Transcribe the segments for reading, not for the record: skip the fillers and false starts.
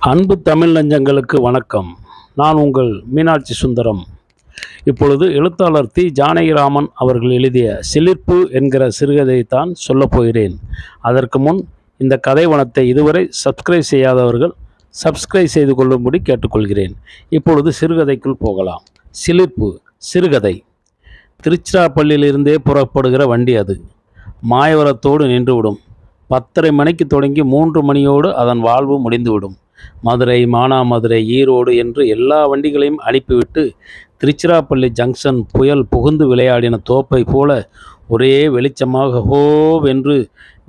அன்பு தமிழ் நெஞ்சங்களுக்கு வணக்கம். நான் உங்கள் மீனாட்சி சுந்தரம். இப்பொழுது எழுத்தாளர் தி. ஜானகிராமன் அவர்கள் எழுதிய சிலிர்ப்பு என்கிற சிறுகதையைத்தான் சொல்லப் போகிறேன். அதற்கு முன் இந்த கதை வனத்தை இதுவரை சப்ஸ்கிரைப் செய்யாதவர்கள் சப்ஸ்கிரைப் செய்து கொள்ளும்படி கேட்டுக்கொள்கிறேன். இப்பொழுது சிறுகதைக்குள் போகலாம். சிலிர்ப்பு சிறுகதை. திருச்சிராப்பள்ளியிலிருந்தே புறப்படுகிற வண்டி அது. மாயவரத்தோடு நின்றுவிடும். 10:30 மணிக்கு தொடங்கி 3 மணியோடு அதன் வாழ்வு முடிந்துவிடும். மதுரை, மானாமதுரை, ஈரோடு என்று எல்லா வண்டிகளையும் அனுப்பிவிட்டு திருச்சிராப்பள்ளி ஜங்ஷன் புயல் புகுந்து விளையாடின தோப்பை போல ஒரே வெளிச்சமாக ஹோவென்று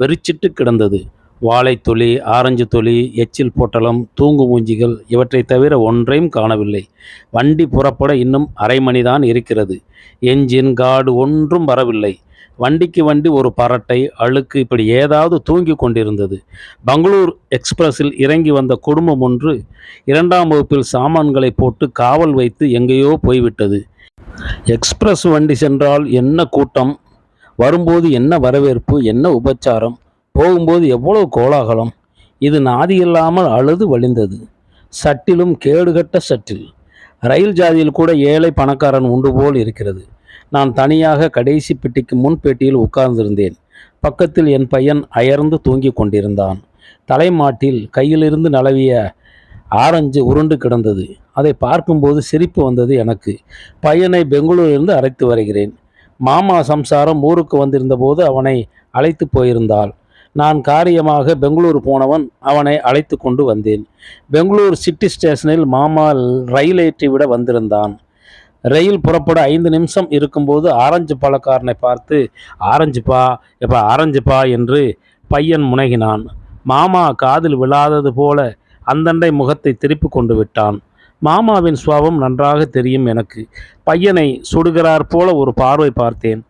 வெறிச்சிட்டு கிடந்தது. வாழைத்தொலி, ஆரஞ்சு தொலி, எச்சில் பொட்டலம், தூங்கு மூஞ்சிகள் இவற்றை தவிர ஒன்றையும் காணவில்லை. வண்டி புறப்பட இன்னும் அரை மணிதான் இருக்கிறது. என்ஜின் கார்டு ஒன்றும் வரவில்லை. வண்டிக்கு வண்டி ஒரு பரட்டை அழுக்கு இப்படி ஏதாவது தூங்கி கொண்டிருந்தது. பெங்களூர் எக்ஸ்பிரஸில் இறங்கி வந்த குடும்பம் ஒன்று 2ஆம் வகுப்பில் சாமான்களை போட்டு காவல் வைத்து எங்கேயோ போய்விட்டது. எக்ஸ்பிரஸ் வண்டி சென்றால் என்ன கூட்டம், வரும்போது என்ன வரவேற்பு, என்ன உபச்சாரம், போகும்போது எவ்வளவு கோலாகலம். இது நாதியில்லாமல் அழுது வழிந்தது. சட்டிலும் கேடுகட்ட சட்டில். ரயில் ஜாதியில் கூட ஏழை பணக்காரன் உண்டு போல் இருக்கிறது. நான் தனியாக கடைசி பெட்டிக்கு முன் பெட்டியில் உட்கார்ந்திருந்தேன். பக்கத்தில் என் பையன் அயர்ந்து தூங்கி கொண்டிருந்தான். தலைமாட்டில் கையிலிருந்து நழுவிய ஆரஞ்சு உருண்டு கிடந்தது. அதை பார்க்கும்போது சிரிப்பு வந்தது எனக்கு. பையனை பெங்களூரிலிருந்து அழைத்து வருகிறேன். மாமா சம்சாரம் ஊருக்கு வந்திருந்த போது அவனை அழைத்து போயிருந்தாள். நான் காரியமாக பெங்களூர் போனவன் அவனை அழைத்து கொண்டு வந்தேன். பெங்களூர் சிட்டி ஸ்டேஷனில் மாமா ரயில் ஏற்றி விட வந்திருந்தான். ரயில் புறப்பட 5 நிமிஷம் இருக்கும்போது ஆரஞ்சு பழக்காரனை பார்த்து, ஆரஞ்சுப்பா, எப்பா ஆரஞ்சுப்பா என்று பையன் முனகினான். மாமா காதில் விழாதது போல அந்தண்டை முகத்தை திருப்பி கொண்டு விட்டான். மாமாவின் சுபாவம் நன்றாக தெரியும் எனக்கு. பையனை சுடுகிறார் போல ஒரு பார்வை பார்த்தேன்.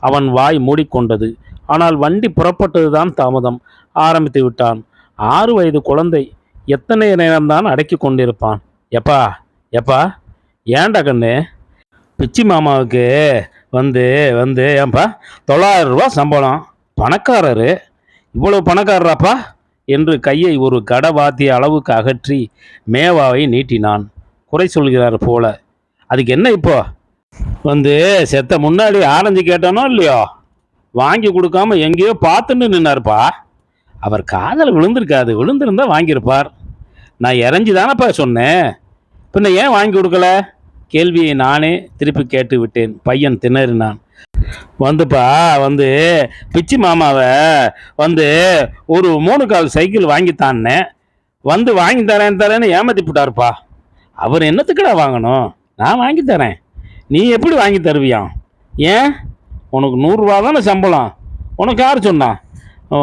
அவன் வாய் மூடிக்கொண்டது. ஆனால் வண்டி புறப்பட்டதுதான் தாமதம். ஆரம்பித்து விட்டான். 6 வயது குழந்தை எத்தனை நேரம்தான் அடக்கி கொண்டிருப்பான். எப்பா எப்பா ஏண்டா கண்ணு, பிச்சி மாமாவுக்கு வந்து வந்து ஏன்பா 900 ரூபா சம்பளம், பணக்காரரு, இவ்வளவு பணக்காரராப்பா என்று கையை ஒரு கடவாத்திய அளவுக்கு அகற்றி மேவாவை நீட்டினான். குறை சொல்கிறார் போல. அதுக்கு என்ன இப்போ? வந்து செத்த முன்னாடி ஆரஞ்சு கேட்டானோ இல்லையோ, வாங்கி கொடுக்காம எங்கேயோ பார்த்துட்டு நின்னார்ப்பா. அவர் காதல் விழுந்திருக்காது, விழுந்திருந்தா வாங்கியிருப்பார். நான் இறஞ்சி தானப்பா சொன்னேன், பின்ன ஏன் வாங்கி கொடுக்கல? கேள்வியை நானே திருப்பி கேட்டு விட்டேன். பையன் திணறினான். வந்துப்பா வந்து பிச்சி மாமாவை வந்து ஒரு 3 கால் சைக்கிள் வாங்கித்தான்னே, வந்து வாங்கி தரேன்னு ஏமாத்தி விட்டாருப்பா. அவர் என்னத்துக்குடா வாங்கணும், நான் வாங்கி தரேன். நீ எப்படி வாங்கி தருவியான்? ஏன், உனக்கு 100 ரூபா தானே சம்பளம். உனக்கு யார் சொன்னான்?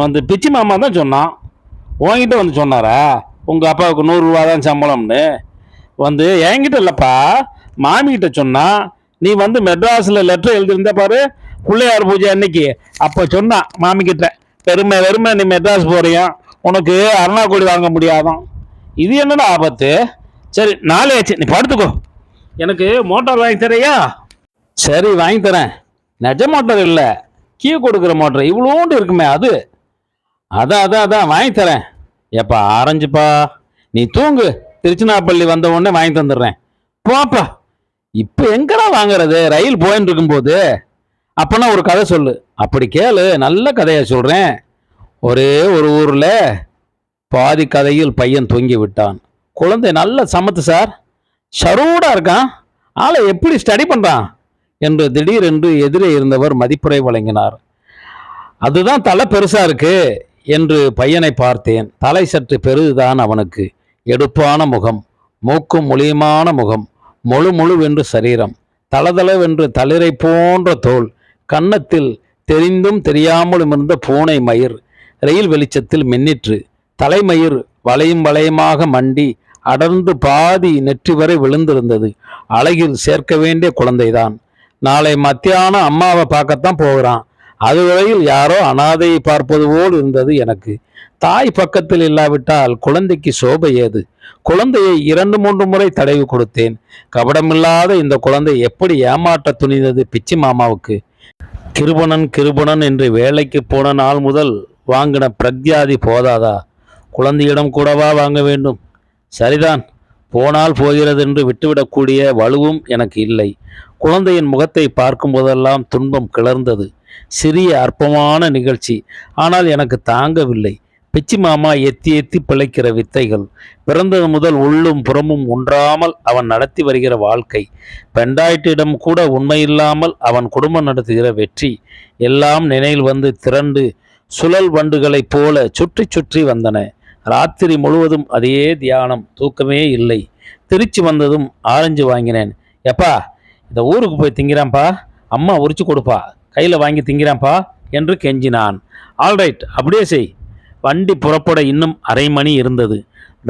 வந்து பிச்சி மாமா தான் சொன்னான். உன்கிட்ட வந்து சொன்னாரா உங்கள் அப்பாவுக்கு 100 ரூபா தான் சம்பளம்னு? வந்து என்கிட்ட இல்லைப்பா, மாமிகிட்ட சொன்னா. நீ வந்து மெட்ராஸில் லெட்டர் எழுதியிருந்த பாரு, பிள்ளையார் பூஜை அன்னைக்கு, அப்போ சொன்னான் மாமிக்கிட்ட, வெறுமை நீ மெட்ராஸ் போறியா, உனக்கு அருணாக்கோடி வாங்க முடியாதான். இது என்னடா ஆபத்து? சரி நாளே ஆச்சு, நீ படுத்துக்கோ. எனக்கு மோட்டார் வாங்கி தரையா? சரி வாங்கி தரேன். நெஜ மோட்டார் இல்லை, கீ கொடுக்குற மோட்டார், இவ்வளோண்டு இருக்குமே அது. அதான் வாங்கி தரேன். எப்பா ஆரஞ்சுப்பா, நீ தூங்கு, திருச்சிராப்பள்ளி வந்த உடனே வாங்கி தந்துடுறேன். போப்பா, இப்போ எங்கடா வாங்குறது, ரயில் போயின்னு இருக்கும்போது? அப்பனா ஒரு கதை சொல்லு. அப்படி கேளு, நல்ல கதையை சொல்கிறேன். ஒரே ஒரு ஊரில். பாதி கதையில் பையன் தொங்கி விட்டான். குழந்தை நல்ல சமத்து சார், ஷரூடாக இருக்கான், ஆளை எப்படி ஸ்டடி பண்ணுறான் என்று திடீரென்று எதிரே இருந்தவர் மதிப்புரை வழங்கினார். அதுதான் தலை பெருசாக இருக்கு என்று பையனை பார்த்தேன். தலை சற்று பெரிதுதான் அவனுக்கு. எடுப்பான முகம், மூக்கும் மொழியுமான முகம், முழுவென்று சரீரம், தளதளவென்று தளிரை போன்ற தோல், கன்னத்தில் தெரிந்தும் தெரியாமலும் இருந்த பூனை மயிர் ரயில் வெளிச்சத்தில் மின்னிற்று. தலைமயிர் வளையமாக மண்டி அடர்ந்து பாதி நெற்றி வரை விழுந்திருந்தது. அழகில் சேர்க்க வேண்டிய குழந்தைதான். நாளை மத்தியானம் அம்மாவை பார்க்கத்தான் போகிறான். அதுவரையில் யாரோ அனாதையை பார்ப்பது போல் இருந்தது எனக்கு. தாய் பக்கத்தில் இல்லாவிட்டால் குழந்தைக்கு சோபை ஏது? குழந்தையை 2-3 முறை தடவி கொடுத்தேன். கபடமில்லாத இந்த குழந்தை எப்படி ஏமாற்ற துணிந்தது பிச்சி மாமாவுக்கு? கிருபணன் என்று வேலைக்கு போன நாள் முதல் வாங்கின பிரக்யாதி போதாதா? குழந்தையிடம் கூடவா வாங்க வேண்டும்? சரிதான், போனால் போகிறது என்று விட்டுவிடக்கூடிய வலுவும் எனக்கு இல்லை. குழந்தையின் முகத்தை பார்க்கும் போதெல்லாம் துன்பம் கிளர்ந்தது. சிறிய அற்பமான நிகழ்ச்சி, ஆனால் எனக்கு தாங்கவில்லை. பிச்சி மாமா எத்தி எத்தி பிழைக்கிற வித்தைகள். பிறந்தது முதல் உள்ளும் புறமும் ஒன்றாமல் அவன் நடத்தி வருகிற வாழ்க்கை, பெண்டாயிட்டிடம் கூட உண்மையில்லாமல் அவன் குடும்பம் நடத்துகிற வெற்றி, எல்லாம் நினைவில் வந்து திரண்டு சுழல் வண்டுகளைப் போல சுற்றி சுற்றி வந்தன. ராத்திரி முழுவதும் அதே தியானம், தூக்கமே இல்லை. திருச்சி வந்ததும் ஆரஞ்சு வாங்கினேன். எப்பா, இந்த ஊருக்கு போய் திங்கிறான்ப்பா, அம்மா உரிச்சு கொடுப்பா, கையில் வாங்கி திங்கிறான்ப்பா என்று கெஞ்சினான். ஆல்ரைட், அப்படியே செய். வண்டி புறப்பட இன்னும் அரை மணி இருந்தது.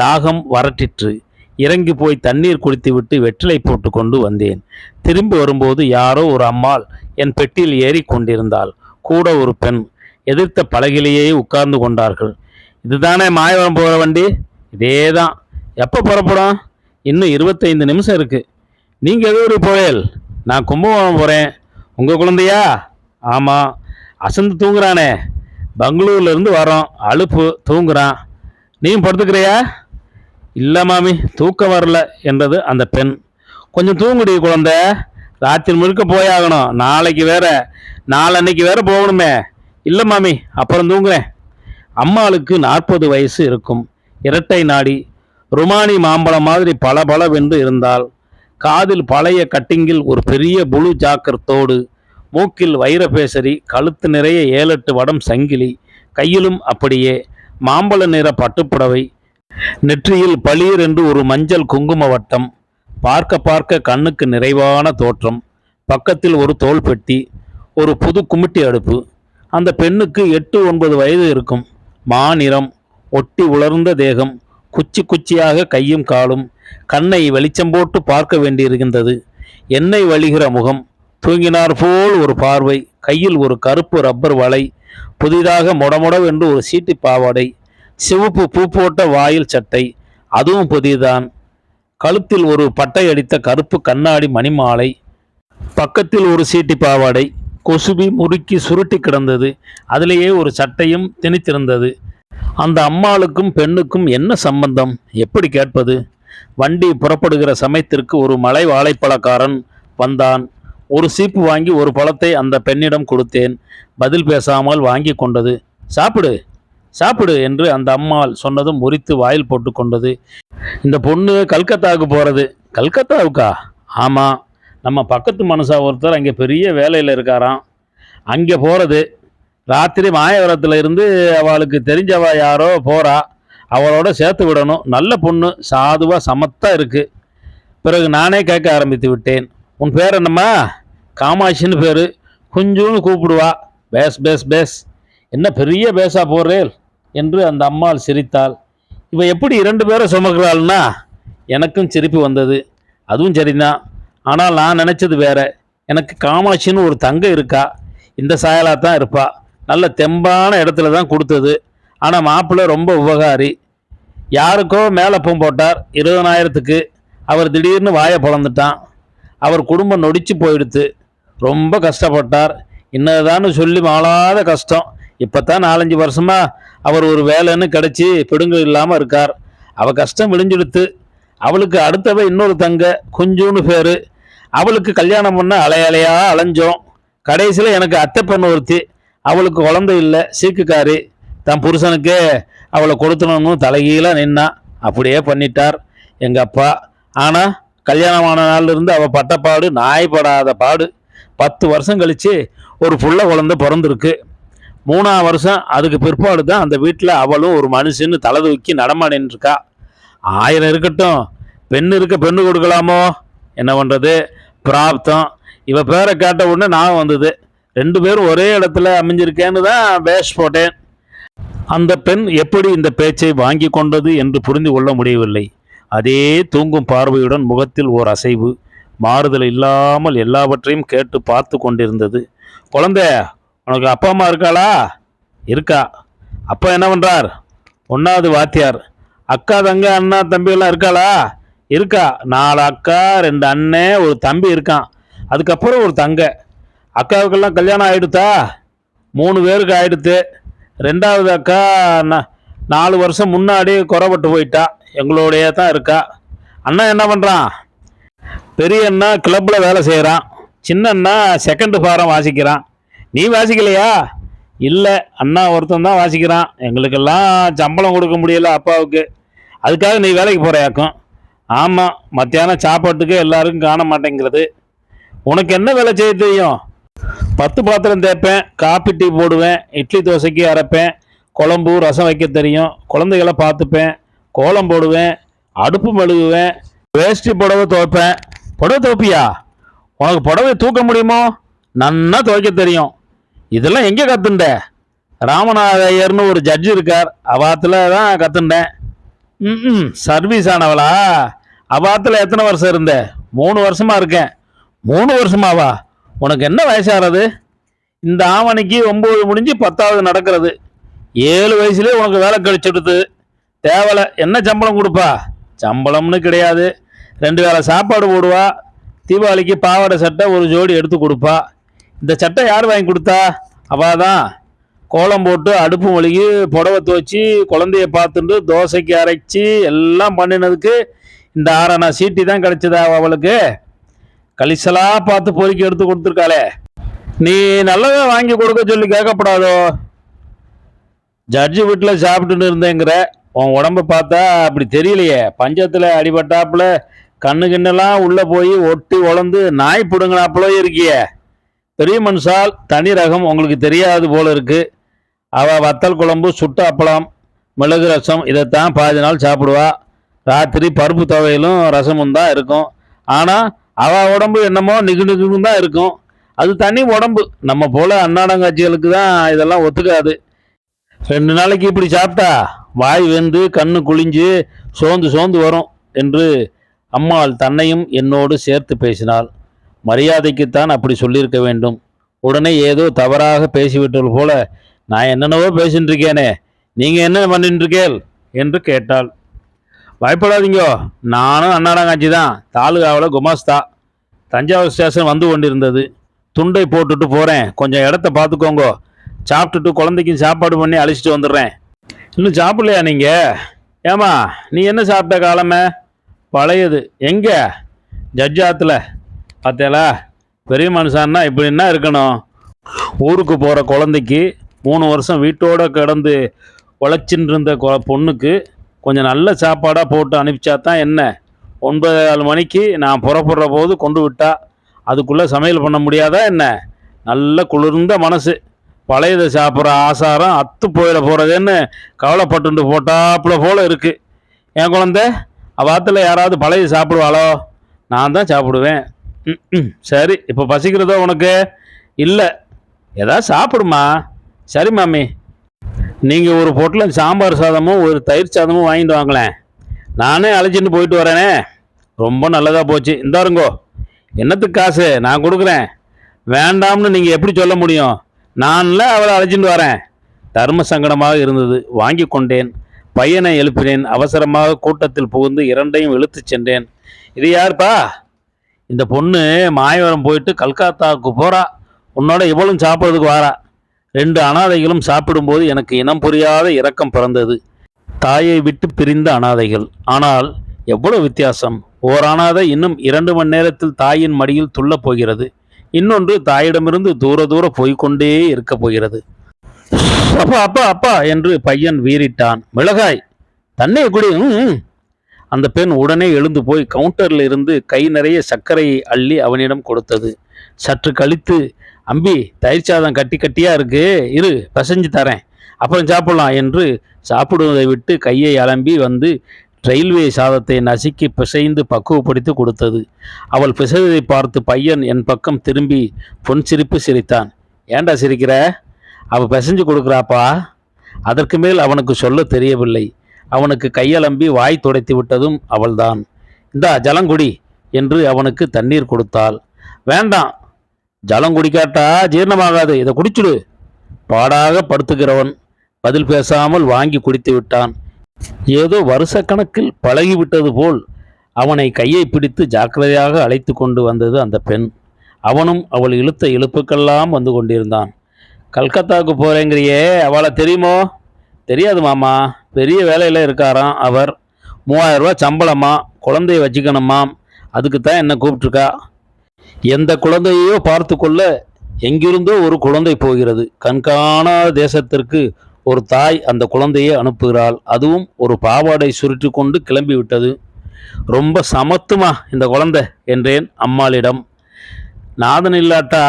தாகம் வரட்டிற்று. இறங்கி போய் தண்ணீர் குடித்துவிட்டு வெற்றிலை போட்டு கொண்டு வந்தேன். திரும்பி வரும்போது யாரோ ஒரு அம்மாள் என் பெட்டியில் ஏறி கொண்டிருந்தாள். கூட ஒரு பெண். எதிர்த்த பலகையிலேயே உட்கார்ந்து கொண்டார்கள். இதுதானே மாயவரம் போகிற வண்டி? இதே தான். எப்போ புறப்படும்? இன்னும் 25 நிமிஷம் இருக்கு. நீங்கள் எது ஊருக்கு போயல்? நான் கும்பகோணம் போகிறேன். உங்கள் குழந்தையா? ஆமாம். அசந்து தூங்குறானே. பெங்களூர்லேருந்து வரோம், அலுப்பு, தூங்குறான். நீயும் படுத்துக்கிறியா? இல்லை மாமி, தூக்கம் வரல என்றது அந்த பெண். கொஞ்சம் தூங்குடி குழந்தை, ராத்திரி முழுக்க போயாகணும். நாளைக்கு வேற, நாளன்னைக்கு வேற போகணுமே. இல்லை மாமி, அப்புறம் தூங்குறேன். அம்மாளுக்கு 40 வயசு இருக்கும். இரட்டை நாடி, ருமானி மாம்பழம் மாதிரி பளபளவென்று இருந்தால், காதில் பழைய கட்டிங்கில் ஒரு பெரிய புளு ஜாக்கர் தோடு, மூக்கில் வைரபேசரி, கழுத்து நிறைய 7-8 வடம் சங்கிலி, கையிலும் அப்படியே மாம்பழ நிற பட்டுப்புடவை, நெற்றியில் பளீர் என்று ஒரு மஞ்சள் குங்கும வட்டம். பார்க்க பார்க்க கண்ணுக்கு நிறைவான தோற்றம். பக்கத்தில் ஒரு தோல் பெட்டி, ஒரு புது குமிட்டி அடுப்பு. அந்த பெண்ணுக்கு 8-9 வயது இருக்கும். மாநிறம், ஒட்டி உலர்ந்த தேகம், குச்சி குச்சியாக கையும் காலும். கண்ணை வெளிச்சம் போட்டு பார்க்க வேண்டியிருக்கின்றது. எண்ணெய் வழிகிற முகம், தூங்கினார் போல் ஒரு பார்வை. கையில் ஒரு கருப்பு ரப்பர் வலை, புதிதாக மொடமொடவென்று ஒரு சீட்டி பாவாடை, சிவப்பு பூ போட்ட வாயில் சட்டை, அதுவும் புதிதான். கழுத்தில் ஒரு பட்டை அடித்த கருப்பு கண்ணாடி மணிமாலை. பக்கத்தில் ஒரு சீட்டி பாவாடை, கொசுபி முறுக்கி சுருட்டி கிடந்தது. அதிலேயே ஒரு சட்டையும் திணித்திருந்தது. அந்த அம்மாளுக்கும் பெண்ணுக்கும் என்ன சம்பந்தம்? எப்படி கேட்பது? வண்டி புறப்படுகிற சமயத்திற்கு ஒரு மலை வாழைப்பழக்காரன் வந்தான். ஒரு சீப்பு வாங்கி ஒரு பழத்தை அந்த பெண்ணிடம் கொடுத்தேன். பதில் பேசாமல் வாங்கி கொண்டது. சாப்பிடு சாப்பிடு என்று அந்த அம்மாள் சொன்னதும் முறித்து வாயில் போட்டு கொண்டது. இந்த பொண்ணு கல்கத்தாவுக்கு போகிறது. கல்கத்தாவுக்கா? ஆமாம், நம்ம பக்கத்து மனுஷா ஒருத்தர் அங்கே பெரிய வேலையில் இருக்காராம். அங்கே போகிறது. ராத்திரி மாயவரத்தில் இருந்து அவளுக்கு தெரிஞ்சவ யாரோ போகிறா. அவளோட சேர்த்து விடணும். நல்ல பொண்ணு, சாதுவாக சமத்தாக இருக்குது. பிறகு நானே கேட்க ஆரம்பித்து விட்டேன். உன் பேர் என்னம்மா? காமாட்சின்னு பேர். குஞ்சுன்னு கூப்பிடுவா. பேஸ் பேஸ் பேஸ். என்ன பெரிய பேஸா போடுறேல் என்று அந்த அம்மாள் சிரித்தாள். இவ எப்படி 2 பேரை சுமக்கிறாள்னா? எனக்கும் சிரிப்பு வந்தது. அதுவும் சரிதான். ஆனால் நான் நினச்சது வேற. எனக்கு காமாட்சின்னு ஒரு தங்க இருக்கா. இந்த சாயலாக தான் இருப்பா. நல்ல தெம்பான இடத்துல தான் கொடுத்தது. ஆனால் மாப்பிள்ளை ரொம்ப உபகாரி. யாருக்கோ மேலப்பம் போட்டார் 20,000க்கு. அவர் திடீர்னு வாயை பிளந்துட்டான். அவர் குடும்பம் நொடிச்சு போயிடுத்து. ரொம்ப கஷ்டப்பட்டார். இன்னதான்னு சொல்லி மாளாத கஷ்டம். இப்போ தான் 4-5 வருஷமா அவர் ஒரு வேலைன்னு கிடச்சி பிடுங்கு இல்லாமல் இருக்கார். அவள் கஷ்டம் விழிஞ்சிடுத்து. அவளுக்கு அடுத்தவ இன்னொரு தங்க, குஞ்சுன்னு பேர். அவளுக்கு கல்யாணம் பண்ண அலையலையா அலைஞ்சோம். கடைசியில் எனக்கு அத்தை பெண் ஒருத்தி. அவளுக்கு குழந்தை இல்லை, சீக்குக்காரி. தன் புருஷனுக்கே அவளை கொடுத்தணும்னு தலைகீழாக நின்னா. அப்படியே பண்ணிட்டார் எங்கள் அப்பா. ஆனால் கல்யாணமான நாள்லேருந்து அவள் பட்டப்பாடு நாய்படாத பாடு. 10 வருஷம் கழித்து ஒரு புள்ள குழந்தை பிறந்திருக்கு. 3ஆம் வருஷம் அதுக்கு பிற்பாடு தான் அந்த வீட்டில் அவளும் ஒரு மனுஷன்னு தலை தூக்கி நடமாடின்னு இருக்கா. 1000 இருக்கட்டும், பெண் இருக்க பெண்ணு கொடுக்கலாமோ? என்ன பண்ணுறது, பிராப்தம். இவ பேரை கேட்ட உடனே நான் வந்தது. 2 பேரும் ஒரே இடத்துல அமைஞ்சிருக்கேன்னு தான் பேஷ் போட்டேன். அந்த பெண் எப்படி இந்த பேச்சை வாங்கி கொண்டது என்று புரிந்து கொள்ள முடியவில்லை. அதே தூங்கும் பார்வையுடன் முகத்தில் ஓர் அசைவு, மாறுதல் இல்லாமல் எல்லாவற்றையும் கேட்டு பார்த்து கொண்டிருந்தது. குழந்தை, உனக்கு அப்பா அம்மா இருக்காளா? இருக்கா. அப்பா என்ன பண்ணுறார்? 1வது வாத்தியார். அக்கா தங்க அண்ணா தம்பி எல்லாம் இருக்காளா? இருக்கா. 4 அக்கா, 2 அண்ணன், ஒரு தம்பி இருக்கான். அதுக்கப்புறம் ஒரு தங்க. அக்காவுக்கெல்லாம் கல்யாணம் ஆகிடுத்தா? 3 பேருக்கு ஆகிடுத்து. 2வது அக்கா 4 வருஷம் முன்னாடி குறைபட்டு போயிட்டா. எங்களோடைய தான் இருக்கா. அண்ணா என்ன பண்ணுறான்? பெரிய அண்ணா கிளப்பில் வேலை செய்கிறான். சின்ன அண்ணா செகண்ட் ஃபாரம் வாசிக்கிறான். நீ வாசிக்கலையா? இல்லை, அண்ணா ஒருத்தன் தான் வாசிக்கிறான். எங்களுக்கெல்லாம் சம்பளம் கொடுக்க முடியல அப்பாவுக்கு. அதுக்காக நீ வேலைக்கு போகிறையாக்கும். ஆமாம், மத்தியானம் சாப்பாட்டுக்கு எல்லாருக்கும் காண மாட்டேங்கிறது. உனக்கு என்ன வேலை செய்ய தெரியும்? 10 பாத்திரம் தேய்ப்பேன், காப்பி டீ போடுவேன், இட்லி தோசைக்கு அரைப்பேன், குழம்பு ரசம் வைக்க தெரியும், குழந்தைகளை பார்த்துப்பேன், கோலம் போடுவேன், அடுப்பு மெழுகுவேன், வேஷ்டி புடவை துவைப்பேன். புடவை துவைப்பியா? உனக்கு புடவை தூக்க முடியுமோ? நன்னா துவைக்க தெரியும். இதெல்லாம் எங்கே கற்றுண்ட? ராமநாத ஐயர்னு ஒரு ஜட்ஜு இருக்கார், அவாத்தில் தான் கற்றுண்டேன். சர்வீஸ் ஆனவளா? அவாத்தில் எத்தனை வருஷம் இருந்த? 3 வருஷமா இருக்கேன். 3 வருஷமாவா? உனக்கு என்ன வயசாகிறது? இந்த ஆவணிக்கு 9 முடிஞ்சு 10வது நடக்கிறது. 7 வயசுலேயே உனக்கு வேலை கழிச்சுடுது. தேவலை. என்ன சம்பளம் கொடுப்பா? சம்பளம்னு கிடையாது, 2 வேளை சாப்பாடு போடுவா. தீபாவளிக்கு பாவாடை சட்டை ஒரு ஜோடி எடுத்து கொடுப்பா. இந்த சட்டை யார் வாங்கி கொடுத்தா? அவள் தான். கோலம் போட்டு அடுப்பு மொழிகி புடவை துவச்சி குழந்தைய பார்த்துட்டு தோசைக்கு அரைச்சி எல்லாம் பண்ணினதுக்கு இந்த 6 அணா சீட்டி தான் கிடைச்சதா அவளுக்கு? கலிசலாக பார்த்து பொறுக்கி எடுத்து கொடுத்துருக்காளே. நீ நல்லதா வாங்கி கொடுக்க சொல்லி கேட்கப்படாதோ? ஜட்ஜு வீட்டில் சாப்பிட்டுன்னு இருந்தேங்கிற, உன் உடம்ப பார்த்தா அப்படி தெரியலையே. பஞ்சத்தில் அடிபட்டாப்புல கண்ணு கிண்ணெல்லாம் உள்ளே போய் ஒட்டி உழந்து நாய் பிடுங்கினாப்புல இருக்கிய. பெரிய மனுஷால் தனி ரகம், உங்களுக்கு தெரியாது போல இருக்கு. அவள் வத்தல் குழம்பு, சுட்ட அப்பளம், மிளகு ரசம் இதைத்தான் பாதி நாள் சாப்பிடுவா. ராத்திரி பருப்பு துவையிலும் ரசமும் தான் இருக்கும். ஆனால் அவள் உடம்பு என்னமோ நிகுன்னு தான் இருக்கும். அது தனி உடம்பு. நம்ம போல அன்னாடங்காட்சிகளுக்கு தான் இதெல்லாம் ஒத்துக்காது. 2 நாளைக்கு இப்படி சாப்பிட்டா வாய் வெந்து கண்ணு குழிஞ்சு சோர்ந்து வரும் என்று அம்மாள் தன்னையும் என்னோடு சேர்த்து பேசினாள். மரியாதைக்குத்தான் அப்படி சொல்லியிருக்க வேண்டும். உடனே ஏதோ தவறாக பேசிவிட்டது போல, நான் என்னென்னவோ பேசிட்டு இருக்கேனே, நீங்கள் என்ன பண்ணிட்டு இருக்கேள் என்று கேட்டாள். பயப்படாதீங்கோ, நானும் அன்னாடங்காட்சி தான். தாலுகாவில் குமாஸ்தா. தஞ்சாவூர் ஸ்டேஷன் வந்து கொண்டிருந்தது. துண்டை போட்டுட்டு போகிறேன், கொஞ்சம் இடத்த பார்த்துக்கோங்கோ. சாப்பிட்டுட்டு குழந்தைக்கும் சாப்பாடு பண்ணி அழைச்சிட்டு வந்துடுறேன். இன்னும் சாப்பிடலையா நீங்கள்? ஏமா, நீ என்ன சாப்பிட்ட காலமே? பழையது. எங்கே? ஜட்ஜாத்தில். பார்த்தேலா, பெரிய மனுஷான்னா இப்படி என்ன இருக்கணும்? ஊருக்கு போகிற குழந்தைக்கு 3 வருஷம் வீட்டோடு கிடந்து உழைச்சின்னு இருந்த பொண்ணுக்கு கொஞ்சம் நல்ல சாப்பாடாக போட்டு அனுப்பிச்சா தான் என்ன? 9:15 மணிக்கு நான் புறப்படுற போது கொண்டு விட்டா. அதுக்குள்ளே சமையல் பண்ண முடியாதா என்ன? நல்ல குளிர்ந்த மனசு. பழையதை சாப்பிட்ற ஆசாரம் அத்து போயிட போகிறதுன்னு கவலைப்பட்டு போட்டாப்புல போல இருக்குது. என் குழந்தை அவாத்தில் யாராவது பழைய சாப்பிடுவாளோ? நான் தான் சாப்பிடுவேன். சரி, இப்போ பசிக்கிறதோ உனக்கு? இல்லை, ஏதாவது சாப்பிடுமா? சரி மாமி, நீங்கள் ஒரு பொட்டில் சாம்பார் சாதமும் ஒரு தயிர் சாதமும் வாங்கிட்டு வாங்களேன். நானே அழைச்சிட்டு போயிட்டு வரேனே. ரொம்ப நல்லதாக போச்சு. இந்தாருங்கோ. என்னத்துக்கு காசு? நான் கொடுக்குறேன். வேண்டாம்னு நீங்கள் எப்படி சொல்ல முடியும்? நான்ல அவளை அழைச்சிட்டு வரேன். தர்ம சங்கடமாக இருந்தது. வாங்கி கொண்டேன். பையனை எழுப்பினேன். அவசரமாக கூட்டத்தில் புகுந்து 2ஐயும் இழுத்துச் சென்றேன். இது யாருப்பா? இந்த பொண்ணு மாயவரம் போயிட்டு கல்கத்தாவுக்கு போகிறா. உன்னோட இவளும் சாப்பிட்றதுக்கு வாரா. 2 அனாதைகளும் சாப்பிடும்போது எனக்கு இனம் புரியாத இரக்கம் பிறந்தது. தாயை விட்டு பிரிந்த அனாதைகள். ஆனால் எவ்வளவு வித்தியாசம்! ஓர் அனாதை இன்னும் 2 மணி நேரத்தில் தாயின் மடியில் துள்ளப் போகிறது. இன்னொன்று தாயிடமிருந்து தூர போய்கொண்டே இருக்க போகிறது. அப்பா அப்பா அப்பா என்று பையன் வீறிட்டான். மிளகாய், தண்ணியை குடி. அந்த பெண் உடனே எழுந்து போய் கவுண்டரில் இருந்து கை நிறைய சர்க்கரையை அள்ளி அவனிடம் கொடுத்தது. சற்று கழித்து, அம்பி, தயிர் சாதம் கட்டியாக இருக்கு, இரு பசைஞ்சு தரேன், அப்புறம் சாப்பிடலாம் என்று சாப்பிடுவதை விட்டு கையை அலம்பி வந்து ரயில்வே சாதத்தை நசுக்கி பிசைந்து பக்குவப்படுத்தி கொடுத்தது. அவள் பிசைவதை பார்த்து பையன் என் பக்கம் திரும்பி பொன் சிரிப்பு சிரித்தான். ஏண்டா சிரிக்கிற? அவள் பிசைஞ்சு கொடுக்குறாப்பா. அதற்கு மேல் அவனுக்கு சொல்ல தெரியவில்லை. அவனுக்கு கையலம்பி வாய் துடைத்து விட்டதும் அவள்தான். இந்தா ஜலங்குடி என்று அவனுக்கு தண்ணீர் கொடுத்தாள். வேண்டாம், ஜலம் குடிக்காட்டா ஜீரணமாகாது, இதை குடிச்சுடு. பாடாக படுத்துகிறவன் பதில் பேசாமல் வாங்கி குடித்து விட்டான். ஏதோ வருஷக்கணக்கில் பழகிவிட்டது போல் அவனை கையை பிடித்து ஜாக்கிரதையாக அழைத்து கொண்டு வந்தது அந்த பெண். அவனும் அவள் இழுத்த இழுப்புக்கெல்லாம் வந்து கொண்டிருந்தான். கல்கத்தாவுக்கு போகிறேங்கிறியே, அவளை தெரியுமோ? தெரியாது மாமா, பெரிய வேலையில் இருக்காராம் அவர். ₹3000 சம்பளமா, குழந்தைய வச்சுக்கணுமாம். அதுக்கு தான் என்ன கூப்பிட்டுருக்கா. எந்த குழந்தையோ பார்த்து கொள்ள எங்கிருந்தோ ஒரு குழந்தை போகிறது. கண்காணாத தேசத்திற்கு ஒரு தாய் அந்த குழந்தையை அனுப்புகிறாள். அதுவும் ஒரு பாவாடை சுருட்டி கொண்டு கிளம்பி விட்டது. ரொம்ப சமத்துமா இந்த குழந்தை என்றேன் அம்மாளிடம். நாதன் இல்லாட்டா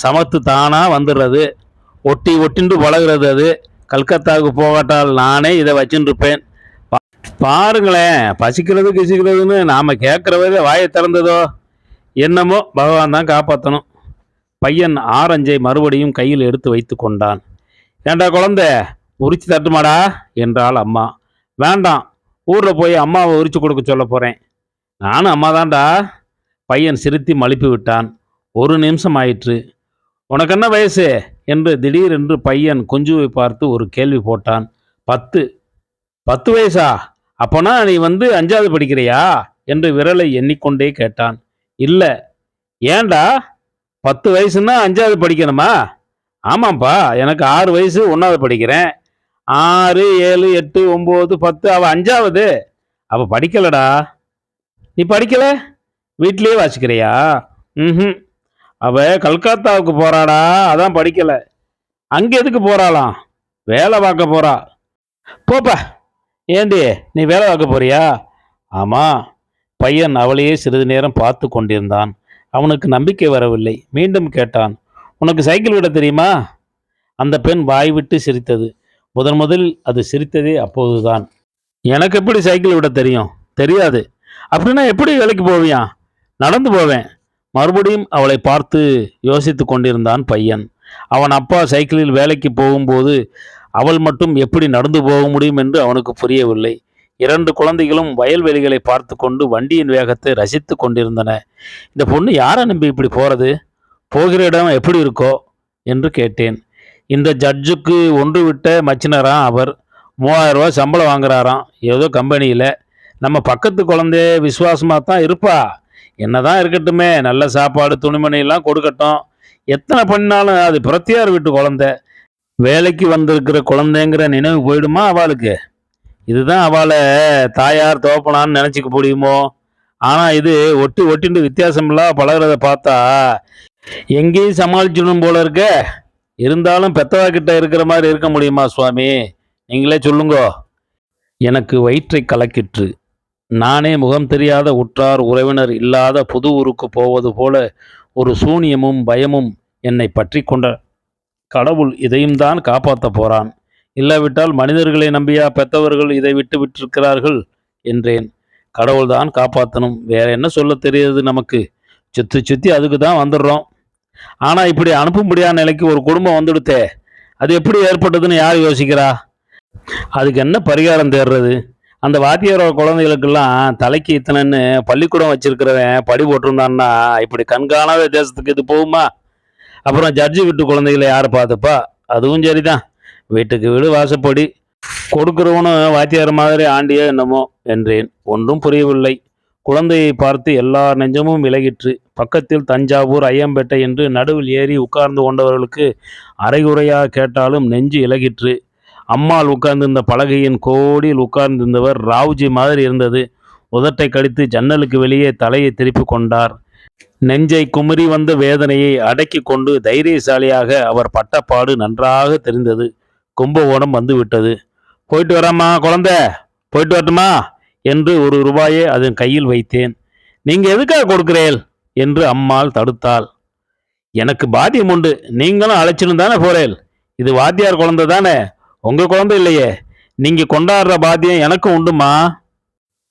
சமத்து தானா வந்துடுறது. ஒட்டி ஒட்டின்று பழகிறது அது. கல்கத்தாவுக்கு போகாட்டால் நானே இதை வச்சுட்டு இருப்பேன். பாருங்களேன், பசிக்கிறது கிசிக்கிறதுன்னு நாம கேட்குறவரை வாயை திறந்ததோ என்னமோ, பகவான் தான் காப்பாற்றணும். பையன் ஆரஞ்சை மறுபடியும் கையில் எடுத்து வைத்து கொண்டான். ஏண்டா குழந்தை, உரிச்சு தட்டுமாடா என்றாள் அம்மா. வேண்டாம், ஊரில் போய் அம்மாவை உரிச்சு கொடுக்க சொல்ல போகிறேன். நானும் அம்மா தான்டா. பையன் சிரித்து மழுப்பி விட்டான். ஒரு நிமிஷம் ஆயிற்று. உனக்கு என்ன வயசு என்று திடீரென்று பையன் குஞ்சுவை பார்த்து ஒரு கேள்வி போட்டான். 10. 10 வயசா? அப்போனா நீ 5வது படிக்கிறியா என்று விரலை எண்ணிக்கொண்டே கேட்டான். இல்லை. ஏண்டா 10 வயசுன்னா 5வது படிக்கணுமா? ஆமாம்ப்பா, எனக்கு 6 வயசு, 1வது படிக்கிறேன். 6, 7, 8, 9, 10, அவள் 5வது. அவள் படிக்கலடா. நீ படிக்கல? வீட்லேயே வாசிக்கிறியா? ம். அவ கல்கத்தாவுக்கு போறாடா, அதான் படிக்கல. அங்க எதுக்கு போறாளாம்? வேலை பார்க்க போறா. போப்பா. ஏண்டி, நீ வேலை பார்க்க போறியா? ஆமா. பையன் அவளையே சிறிது நேரம் பார்த்து கொண்டிருந்தான். அவனுக்கு நம்பிக்கை வரவில்லை. மீண்டும் கேட்டான். உனக்கு சைக்கிள் விட தெரியுமா? அந்த பெண் வாய் விட்டு சிரித்தது. முதலில் அது சிரித்ததே அப்போதுதான். எனக்கு எப்படி சைக்கிள் விட தெரியும்? தெரியாது. அப்படின்னா எப்படி வேலைக்கு போவியா? நடந்து போவேன். மறுபடியும் அவளை பார்த்து யோசித்து கொண்டிருந்தான் பையன். அவன் அப்பா சைக்கிளில் வேலைக்கு போகும்போது அவள் மட்டும் எப்படி நடந்து போக முடியும் என்று அவனுக்கு புரியவில்லை. 2 குழந்தைகளும் வயல்வெளிகளை பார்த்து கொண்டு வண்டியின் வேகத்தை ரசித்து கொண்டிருந்தன. இந்த பொண்ணு யாரை நம்பி இப்படி போறது? போகிற இடம் எப்படி இருக்கோ என்று கேட்டேன். இந்த ஜட்ஜுக்கு ஒன்று விட்ட மச்சினராம் அவர். ₹3000 சம்பளம் வாங்குறாராம் ஏதோ கம்பெனியில். நம்ம பக்கத்து குழந்தை விசுவாசமாக தான் இருப்பா. என்னதான் இருக்கட்டுமே, நல்ல சாப்பாடு துணிமணி எல்லாம் கொடுக்கட்டும். எத்தனை பண்ணாலும் அது பிரத்தியார் வீட்டு குழந்தை. வேலைக்கு வந்திருக்கிற குழந்தைங்கிற நினைவு போயிடுமா அவளுக்கு? இதுதான் அவளை தாயார் தோப்பனான்னு நினச்சிக்க முடியுமோ? ஆனால் இது ஒட்டி ஒட்டிண்டு வித்தியாசமில்லா பழகிறத பார்த்தா எங்கேயும் சமாளிச்சிடணும் போல இருக்க. இருந்தாலும் பெத்தவா கிட்ட இருக்கிற மாதிரி இருக்க முடியுமா சுவாமி? நீங்களே சொல்லுங்கோ. எனக்கு வயிற்றை கலக்கிற்று. நானே முகம் தெரியாத உற்றார் உறவினர் இல்லாத புது ஊருக்கு போவது போல ஒரு சூனியமும் பயமும் என்னை பற்றி கொண்ட. கடவுள் இதையும் தான் காப்பாற்ற போறான். இல்லாவிட்டால் மனிதர்களை நம்பியா பெத்தவர்கள் இதை விட்டு விட்டிருக்கிறார்கள் என்றேன். கடவுள்தான் காப்பாற்றணும், வேற என்ன சொல்ல தெரியுது நமக்கு? சுற்றி சுற்றி அதுக்கு தான் வந்துடுறோம். ஆனால் இப்படி அனுப்பும்படியான நிலைக்கு ஒரு குடும்பம் வந்துடுத்தே, அது எப்படி ஏற்பட்டதுன்னு யார் யோசிக்கிறா? அதுக்கு என்ன பரிகாரம் தேடுறது? அந்த வாத்தியாரோட குழந்தைகளுக்கெல்லாம் தலைக்கு இத்தனைன்னு பள்ளிக்கூடம் வச்சிருக்கிறவன் படி போட்டிருந்தான்னா இப்படி கண்காணாத தேசத்துக்கு இது போகுமா? அப்புறம் ஜட்ஜி வீட்டு குழந்தைகளை யார் பார்த்துப்பா? அதுவும் சரிதான். வீட்டுக்கு வீடு வாசப்படி கொடுக்குறவனும் வாத்தியார் மாதிரி ஆண்டியோ என்னமோ என்றேன். ஒன்றும் புரியவில்லை. குழந்தையை பார்த்து எல்லா நெஞ்சமும் விலகிற்று. பக்கத்தில் தஞ்சாவூர், ஐயம்பேட்டை என்று நடுவில் ஏறி உட்கார்ந்து கொண்டவர்களுக்கு அரைகுறையாக கேட்டாலும் நெஞ்சு இலகிற்று. அம்மாள் உட்கார்ந்திருந்த பலகையின் கோடியில் உட்கார்ந்திருந்தவர் ராவ்ஜி மாதிரி இருந்தது. உதட்டை கடித்து ஜன்னலுக்கு வெளியே தலையை திருப்பி கொண்டார். நெஞ்சை குமரி வந்த வேதனையை அடக்கி கொண்டு தைரியசாலியாக அவர் பட்டப்பாடு நன்றாக தெரிந்தது. கும்பகோணம் வந்து விட்டது. போயிட்டு வராமா குழந்தை, போயிட்டு வரட்டுமா என்று ₹1 அதன் கையில் வைத்தேன். நீங்க எதுக்காக கொடுக்கிறேன் என்று அம்மாள் தடுத்தாள். எனக்கு பாத்தியம் உண்டு, நீங்களும் அழைச்சின்னு தானே போறேன். இது வாத்தியார் குழந்தை தானே, உங்க குழந்தை இல்லையே. நீங்க கொண்டாடுற பாத்தியம் எனக்கும் உண்டுமா.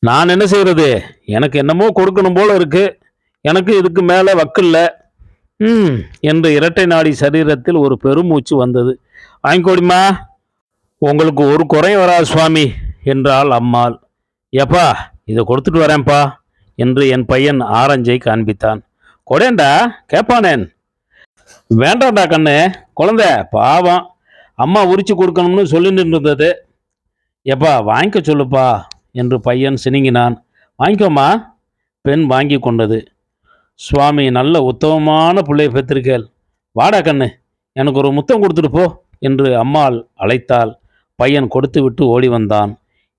நான் என்ன செய்யறது? எனக்கு என்னமோ கொடுக்கணும் போல இருக்கு. எனக்கு இதுக்கு மேலே வக்கில்ல. என்று இரட்டை நாடி சரீரத்தில் ஒரு பெருமூச்சு வந்தது. வாங்கிக்கோடிமா, உங்களுக்கு ஒரு குறையும் வராது சுவாமி என்றாள் அம்மாள். ஏப்பா, இதை கொடுத்துட்டு வரேன்ப்பா என்று என் பையன் ஆரஞ்சை காண்பித்தான். கொடேண்டா, கேட்பானேன். வேண்டாண்டா கண்ணு, குழந்தை பாவம், அம்மா உரிச்சு கொடுக்கணும்னு சொல்லிட்டு இருந்தது. எப்பா வாங்கிக்க சொல்லுப்பா என்று பையன் சினுங்கினான். வாங்கிக்கோமா. பெண் வாங்கி கொண்டது. சுவாமி, நல்ல உத்தமமான பிள்ளையை பெற்றிருக்கேள். வாடா கண்ணு, எனக்கு ஒரு முத்தம் கொடுத்துட்டு போ என்று அம்மாள் அழைத்தாள். பையன் கொடுத்து விட்டு ஓடி வந்தான்.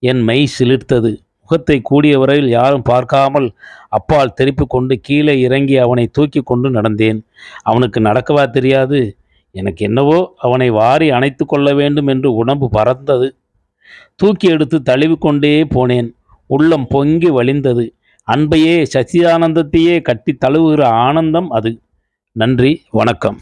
என் மெய் சிலிர்த்தது. முகத்தை கூடிய வரையில் யாரும் பார்க்காமல் அப்பால் திருப்பி கொண்டு கீழே இறங்கி அவனை தூக்கி கொண்டு நடந்தேன். அவனுக்கு நடக்கவா தெரியாது? எனக்கு என்னவோ அவனை வாரி அணைத்து கொள்ள வேண்டும் என்று உடம்பு பறந்தது. தூக்கி எடுத்து தழுவிக்கொண்டே போனேன். உள்ளம் பொங்கி வழிந்தது. அன்பையே, சச்சிதானந்தத்தையே கட்டி தழுவுகிற ஆனந்தம் அது. நன்றி, வணக்கம்.